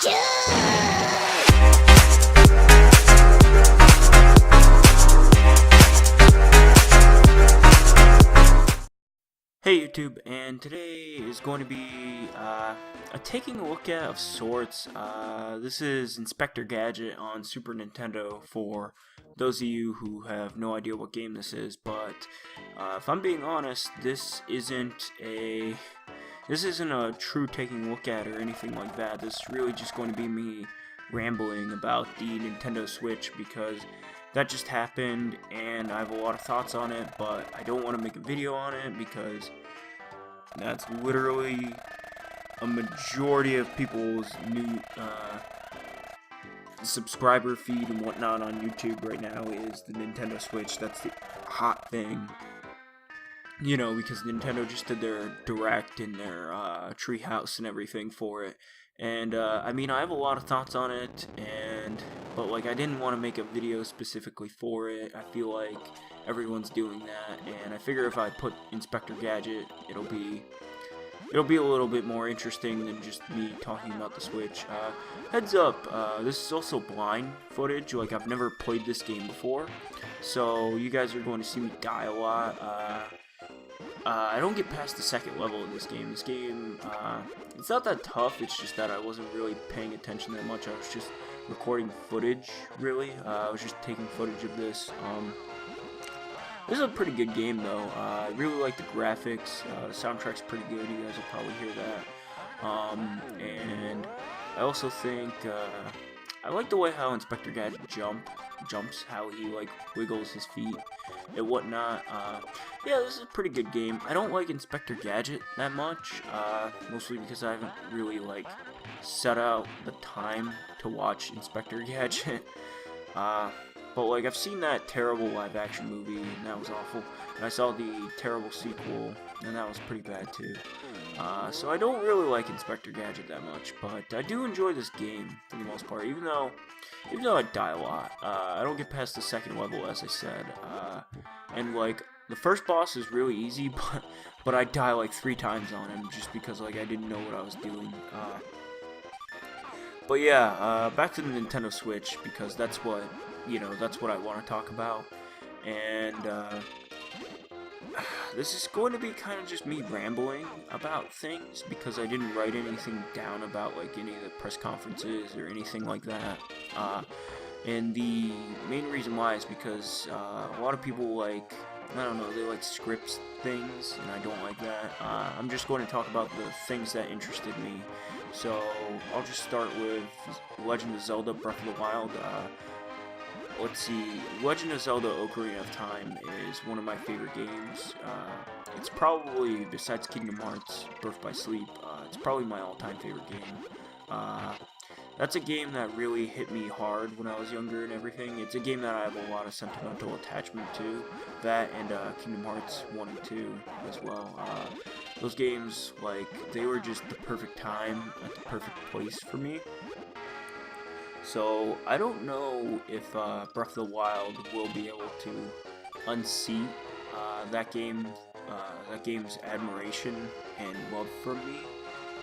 Hey YouTube, and today is going to be a taking a look at of sorts. This is Inspector Gadget on Super Nintendo for those of you who have no idea what game this is, but if I'm being honest, this isn't a true taking a look at or anything like that. This is really just going to be me rambling about the Nintendo Switch because that just happened and I have a lot of thoughts on it, but I don't want to make a video on it because that's literally a majority of people's new subscriber feed and whatnot on YouTube right now is the Nintendo Switch. That's the hot thing, you know, because Nintendo just did their Direct and their Treehouse and everything for it. And I mean, I have a lot of thoughts on it, but like I didn't want to make a video specifically for it. I feel like everyone's doing that, and I figure if I put Inspector Gadget, it'll be a little bit more interesting than just me talking about the Switch. Heads up, this is also blind footage. Like, I've never played this game before, so you guys are going to see me die a lot. I don't get past the second level in this game. This game, it's not that tough, it's just that I wasn't really paying attention that much. I was just recording footage, really. I was just taking footage of this. This is a pretty good game, though. I really like the graphics. The soundtrack's pretty good, you guys will probably hear that. And I also think, I like the way how Inspector Gadget jumps, how he like wiggles his feet and whatnot. Yeah, this is a pretty good game. I don't like Inspector Gadget that much, mostly because I haven't really like set out the time to watch Inspector Gadget. But like I've seen that terrible live action movie and that was awful, and I saw the terrible sequel and that was pretty bad too. So I don't really like Inspector Gadget that much, but I do enjoy this game for the most part, even though I die a lot. I don't get past the second level, as I said, and like the first boss is really easy, but I die like 3 times on him just because like I didn't know what I was doing. But yeah, back to the Nintendo Switch, because that's what I want to talk about, and this is going to be kind of just me rambling about things because I didn't write anything down about like any of the press conferences or anything like that. And the main reason why is because a lot of people like, I don't know, they like scripts things, and I don't like that. I'm just going to talk about the things that interested me. So I'll just start with Legend of Zelda Breath of the Wild. Let's see, Legend of Zelda Ocarina of Time is one of my favorite games. It's probably, besides Kingdom Hearts Birth by Sleep, it's probably my all-time favorite game. That's a game that really hit me hard when I was younger and everything. It's a game that I have a lot of sentimental attachment to. That and Kingdom Hearts 1 and 2 as well. Those games, like, they were just the perfect time at the perfect place for me. So I don't know if Breath of the Wild will be able to unseat that game's admiration and love for me,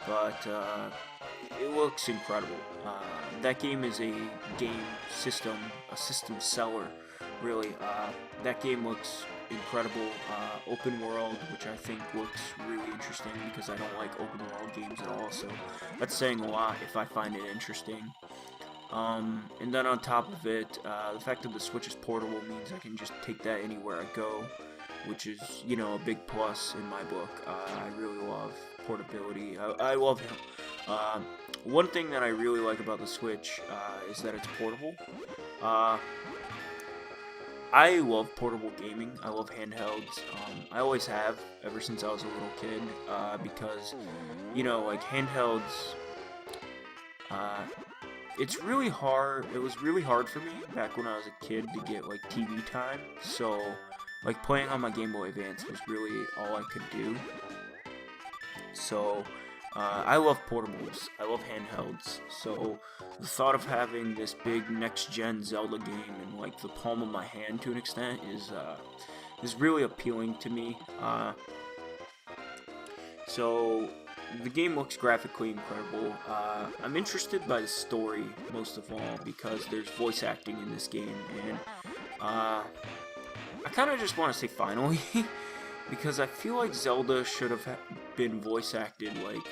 but it looks incredible. That game is a system seller, really. That game looks incredible. Open world, which I think looks really interesting because I don't like open world games at all, so that's saying a lot if I find it interesting. And then on top of it, the fact that the Switch is portable means I can just take that anywhere I go, which is, you know, a big plus in my book. I really love portability. I love him. One thing that I really like about the Switch is that it's portable. I love portable gaming. I love handhelds. I always have, ever since I was a little kid, because, you know, like, handhelds, it's really hard. It was really hard for me back when I was a kid to get like TV time. So like playing on my Game Boy Advance was really all I could do. So I love portables. I love handhelds. So the thought of having this big next-gen Zelda game in like the palm of my hand to an extent is really appealing to me. So the game looks graphically incredible. I'm interested by the story most of all because there's voice acting in this game, and I kind of just want to say finally because I feel like Zelda should have been voice acted like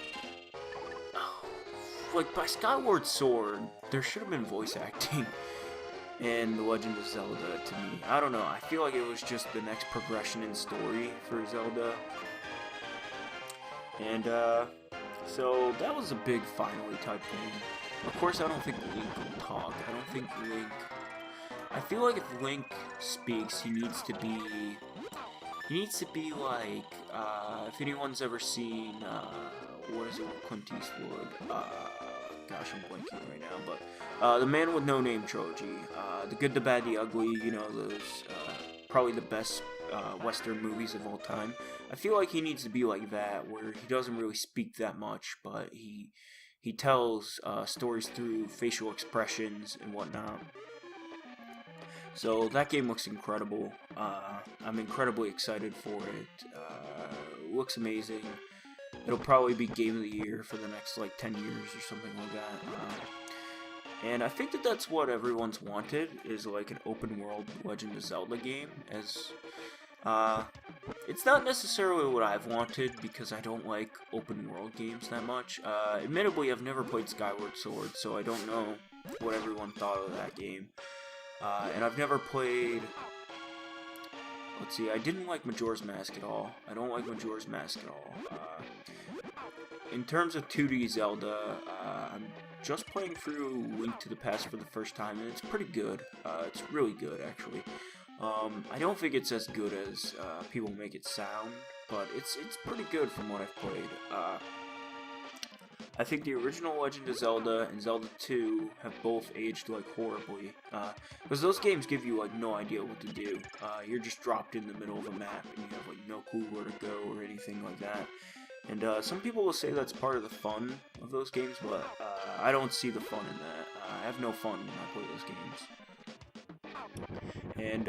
by Skyward Sword. There should have been voice acting in The Legend of Zelda to me. I don't know. I feel like it was just the next progression in story for Zelda. And, so that was a big finally type thing. Of course, I don't think Link will talk. I don't think Link... I feel like if Link speaks, he needs to be like, if anyone's ever seen, what is it with Clint Eastwood? Gosh, I'm blanking right now, but, The Man with No Name trilogy. The Good, the Bad, the Ugly, you know, those, probably the best Western movies of all time. I feel like he needs to be like that, where he doesn't really speak that much, but he tells stories through facial expressions and whatnot. So that game looks incredible. I'm incredibly excited for it. Looks amazing. It'll probably be Game of the Year for the next like 10 years or something like that. And I think that that's what everyone's wanted, is like an open world Legend of Zelda game. As it's not necessarily what I've wanted because I don't like open world games that much. Admittedly, I've never played Skyward Sword, so I don't know what everyone thought of that game. And I've never played... Let's see, I didn't like Majora's Mask at all. I don't like Majora's Mask at all. In terms of 2D Zelda, I'm just playing through Link to the Past for the first time, and it's pretty good. It's really good, actually. I don't think it's as good as people make it sound, but it's pretty good from what I've played. I think the original Legend of Zelda and Zelda 2 have both aged like horribly, because those games give you like no idea what to do. You're just dropped in the middle of a map and you have like no clue where to go or anything like that. And some people will say that's part of the fun of those games, but I don't see the fun in that. I have no fun when I play those games. And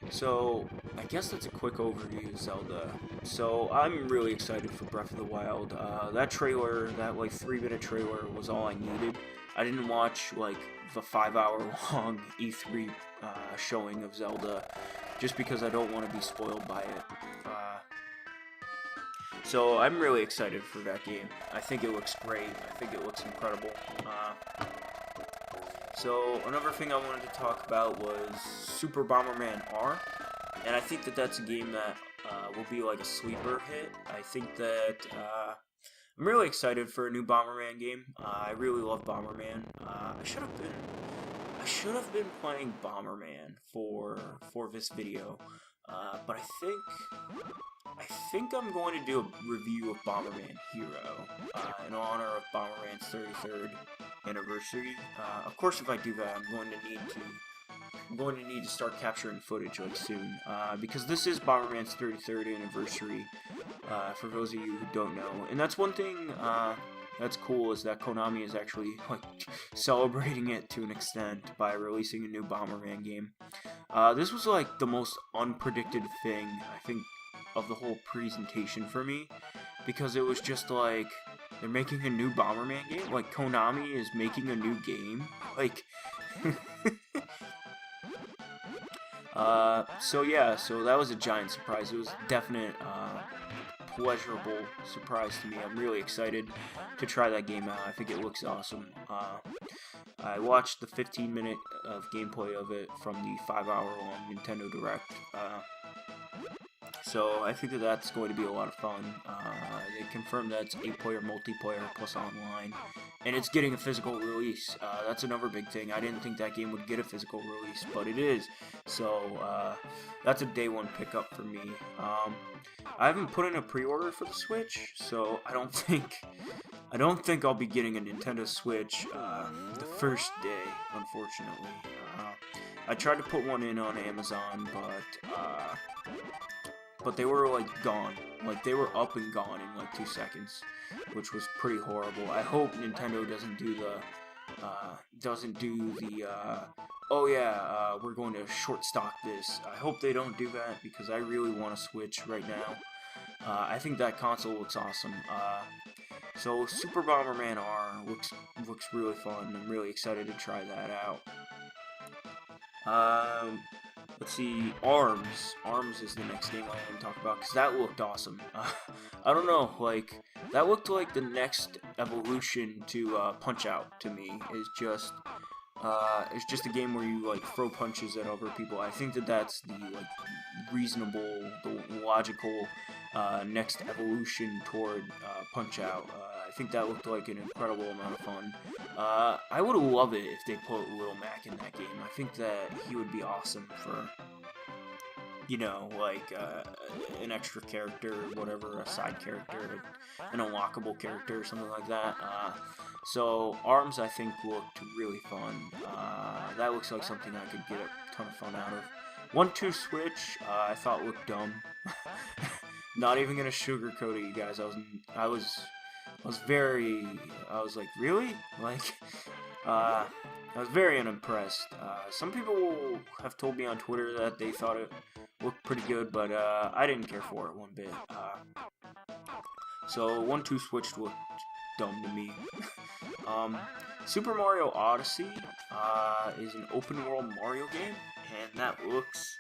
so I guess that's a quick overview of Zelda. So I'm really excited for Breath of the Wild. That trailer, that like 3-minute trailer, was all I needed. I didn't watch like the 5-hour-long E3 showing of Zelda just because I don't want to be spoiled by it. So I'm really excited for that game. I think it looks great. I think it looks incredible. So another thing I wanted to talk about was Super Bomberman R. And I think that that's a game that will be like a sleeper hit. I think that I'm really excited for a new Bomberman game. I really love Bomberman. I should have been playing Bomberman for this video. But I think I'm going to do a review of Bomberman Hero in honor of Bomberman's 33rd anniversary. Of course, if I do that, I'm going to need to start capturing footage like soon, because this is Bomberman's 33rd anniversary. For those of you who don't know, and that's one thing that's cool, is that Konami is actually like celebrating it to an extent by releasing a new Bomberman game. This was like the most unpredicted thing, I think, of the whole presentation for me, because it was just like, they're making a new Bomberman game? Like, Konami is making a new game? Like, so yeah, so that was a giant surprise. It was a definite, pleasurable surprise to me. I'm really excited to try that game out. I think it looks awesome. I watched the 15-minute of gameplay of it from the 5-hour-long Nintendo Direct. So I think that that's going to be a lot of fun. They confirmed that it's 8-player multiplayer plus online, and it's getting a physical release. That's another big thing. I didn't think that game would get a physical release, but it is. So that's a day one pickup for me. I haven't put in a pre-order for the Switch, so I don't think I'll be getting a Nintendo Switch the first day, unfortunately. I tried to put one in on Amazon, but they were like gone. Like, they were up and gone in like 2 seconds, which was pretty horrible. I hope Nintendo doesn't do the oh yeah, we're going to short stock this. I hope they don't do that, because I really want to Switch right now. I think that console looks awesome. So Super Bomberman R looks really fun. I'm really excited to try that out. Let's see, ARMS. ARMS is the next game I want to talk about because that looked awesome. I don't know, like that looked like the next evolution to Punch-Out to me. It's just a game where you like throw punches at other people. I think that's the like reasonable, the logical next evolution toward Punch-Out. I think that looked like an incredible amount of fun. I would love it if they put Lil Mac in that game. I think that he would be awesome for, you know, like an extra character, whatever, a side character, an unlockable character, or something like that. So ARMS, I think, looked really fun. That looks like something I could get a ton of fun out of. 1-2 Switch, I thought looked dumb. Not even gonna sugarcoat it, you guys. I was like, really? Like, I was very unimpressed. Some people have told me on Twitter that they thought it looked pretty good, but I didn't care for it one bit. So 1-2 Switch looked dumb to me. Super Mario Odyssey is an open world Mario game, and that looks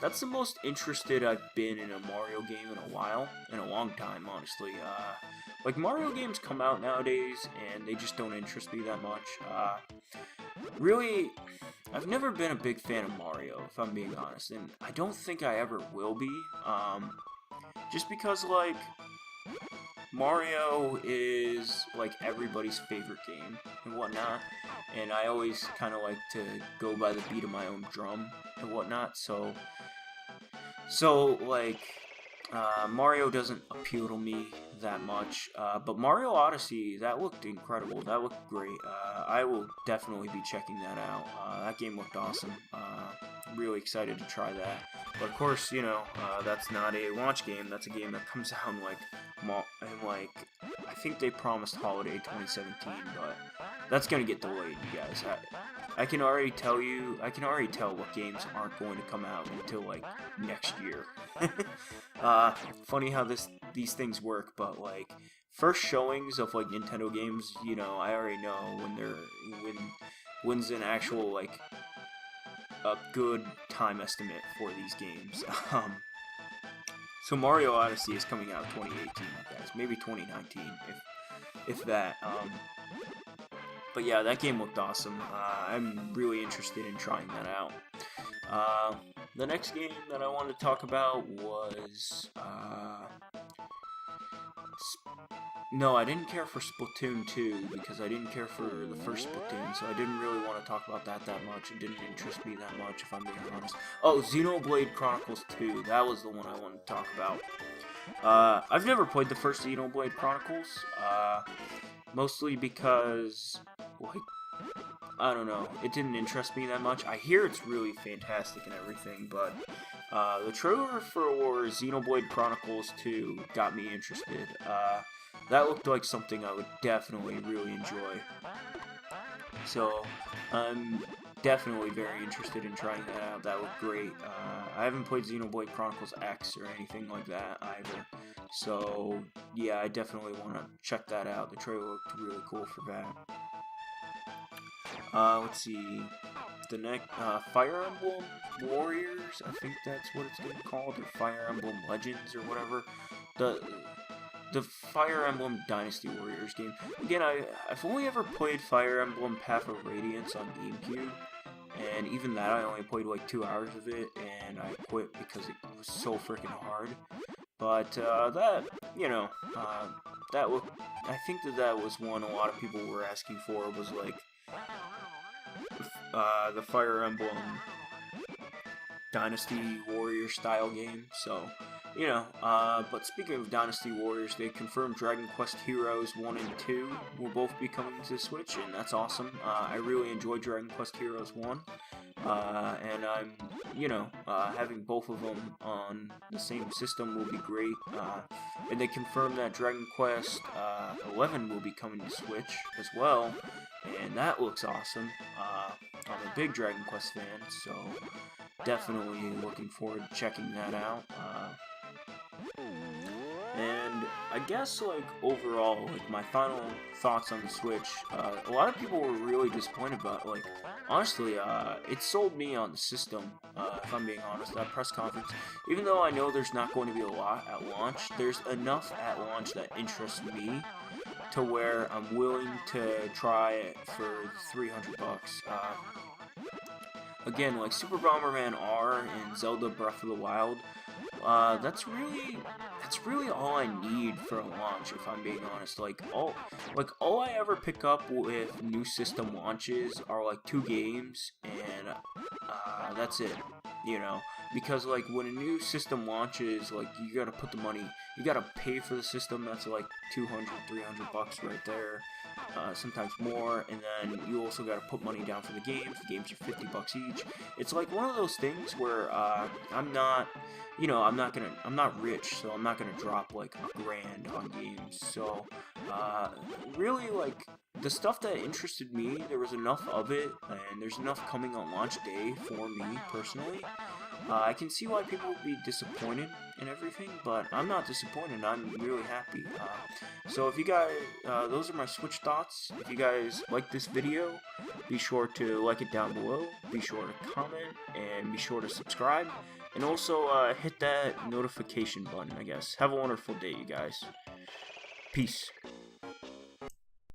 that's the most interested I've been in a Mario game in a long time, honestly. Like, Mario games come out nowadays, and they just don't interest me that much. Really, I've never been a big fan of Mario, if I'm being honest, and I don't think I ever will be. Just because, like, Mario is, like, everybody's favorite game and whatnot, and I always kind of like to go by the beat of my own drum and whatnot, so like, Mario doesn't appeal to me that much, but Mario Odyssey, that looked incredible, that looked great. I will definitely be checking that out. That game looked awesome. Really excited to try that. But of course, you know, that's not a launch game, that's a game that comes out in like, I think they promised holiday 2017, but that's gonna get delayed, you guys. I can already tell what games aren't going to come out until like next year. Funny how these things work, but like first showings of like Nintendo games, you know, I already know when's an actual like a good time estimate for these games. So Mario Odyssey is coming out 2018, guys, maybe 2019, if that. But yeah, that game looked awesome. I'm really interested in trying that out. The next game that I wanted to talk about was no, I didn't care for Splatoon 2 because I didn't care for the first Splatoon, so I didn't really want to talk about that much. It didn't interest me that much, if I'm being honest. Oh, Xenoblade Chronicles 2, that was the one I wanted to talk about. I've never played the first Xenoblade Chronicles, mostly because, like, I don't know, it didn't interest me that much. I hear it's really fantastic and everything, but the trailer for Xenoblade Chronicles 2 got me interested. That looked like something I would definitely really enjoy. So, I'm definitely very interested in trying that out. That looked great. I haven't played Xenoblade Chronicles X or anything like that either. So, yeah, I definitely want to check that out. The trailer looked really cool for that. Let's see. The next, Fire Emblem Warriors, I think that's what it's going to be called, or Fire Emblem Legends or whatever. The Fire Emblem Dynasty Warriors game. Again, I've only ever played Fire Emblem Path of Radiance on GameCube, and even that I only played like 2 hours of it, and I quit because it was so freaking hard. But that, you know, I think that was one a lot of people were asking for, was like the Fire Emblem Dynasty Warrior style game, so, you know, but speaking of Dynasty Warriors, they confirmed Dragon Quest Heroes 1 and 2 will both be coming to Switch, and that's awesome. I really enjoyed Dragon Quest Heroes 1, and I'm, you know, having both of them on the same system will be great, and they confirmed that Dragon Quest 11 will be coming to Switch as well, and that looks awesome. I'm a big Dragon Quest fan, so definitely looking forward to checking that out. And I guess, like, overall, like, my final thoughts on the Switch, a lot of people were really disappointed, but, like, honestly, it sold me on the system, if I'm being honest, that press conference. Even though I know there's not going to be a lot at launch, there's enough at launch that interests me to where I'm willing to try it for 300 bucks. Again, like Super Bomberman R and Zelda Breath of the Wild, that's really all I need for a launch, if I'm being honest. All I ever pick up with new system launches are like 2 games, and that's it. You know, because like when a new system launches, like you gotta put the money, you gotta pay for the system. That's like 200, 300 bucks right there. Sometimes more, and then you also got to put money down for the games. The games are 50 bucks each. It's like one of those things where I'm not, I'm not rich, so I'm not gonna drop like $1,000 on games. So really, like, the stuff that interested me, there was enough of it, and there's enough coming on launch day for me personally. I can see why people would be disappointed and everything, but I'm not disappointed. I'm really happy. So if you guys, those are my Switch thoughts. If you guys like this video, be sure to like it down below. Be sure to comment, and be sure to subscribe. And also hit that notification button, I guess. Have a wonderful day, you guys. Peace.